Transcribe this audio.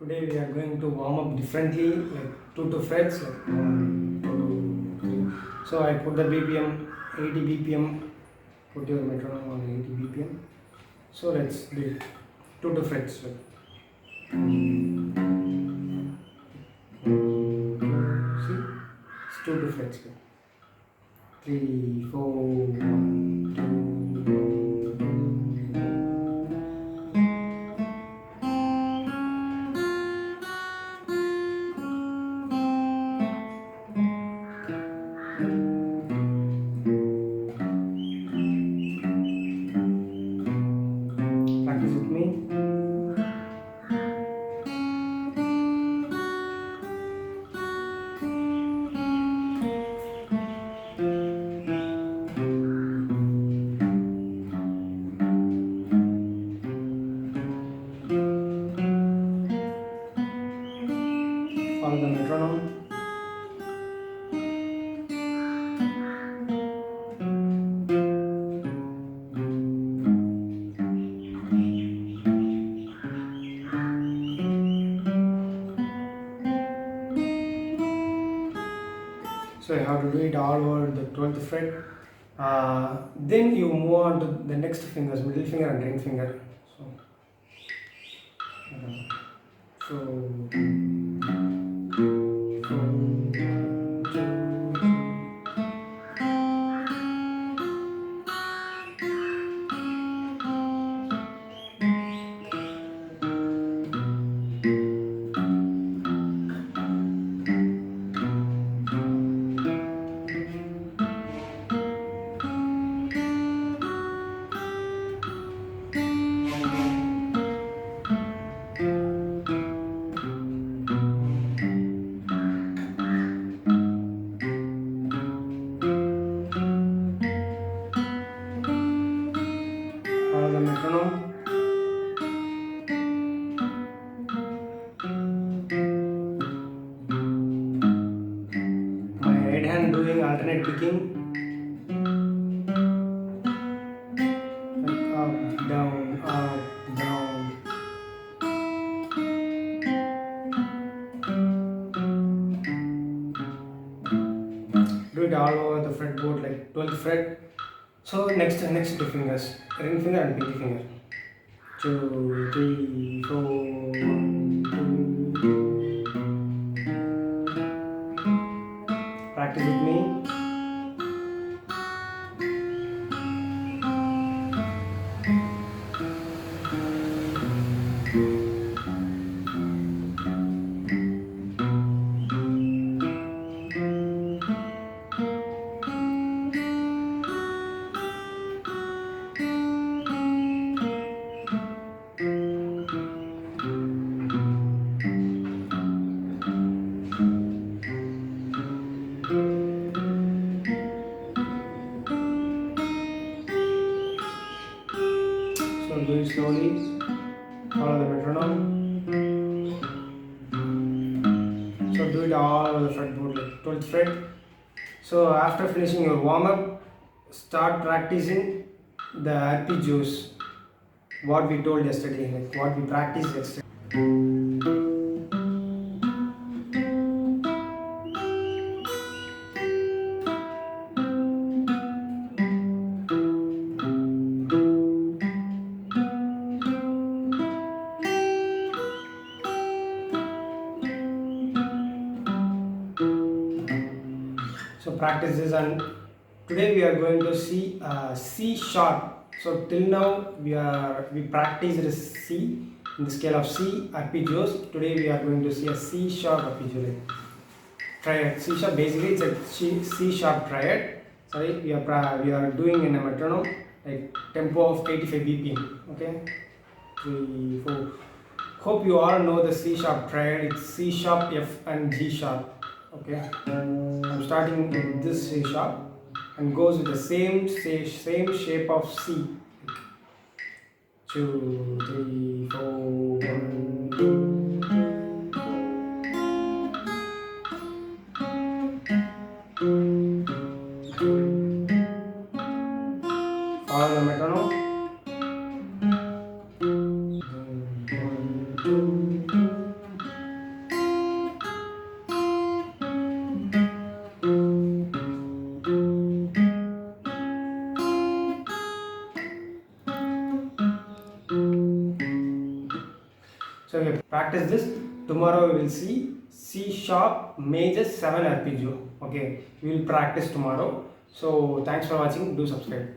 Today we are going to warm up differently, like two frets, like 1, 2, 3. So I put the BPM 80 BPM. Put your metronome on 80 BPM. So let's do it. Two frets. Like, see, it's two frets. Like, 3, 4, 1, 2. Practice with me. Follow the metronome. So you have to do it all over the 12th fret. Then you move on to the next fingers, middle finger and ring finger. So, follow the metronome. My right hand doing alternate picking. Like up, down, up, down. Do it all over the fretboard, like 12th fret. So next two fingers, ring finger and pinky finger. 2, 3, 4, 1, 2. Practice with me. So do it slowly. Follow the metronome. So do it all over the fretboard, like 12th fret. So after finishing your warm up, start practicing the arpeggios. What we told yesterday, like what we practiced yesterday. So practice this, and today we are going to see C sharp. So till now we practiced C in the scale of C arpeggios. Today we are going to see a C sharp arpeggio, like triad. C sharp basically it's a C sharp triad. Sorry, we are doing in a metronome, like tempo of 85 BPM. Okay, 3, 4. Hope you all know the C sharp triad. It's C sharp, F and G sharp. Okay, I'm starting with this C sharp and goes with the same shape of C. 2, 3, 4, 1, 2. Follow the metronome. 1, 2. So we practice this. Tomorrow we will see C sharp major 7 arpeggio. Okay, we will practice tomorrow. So thanks for watching. Do subscribe.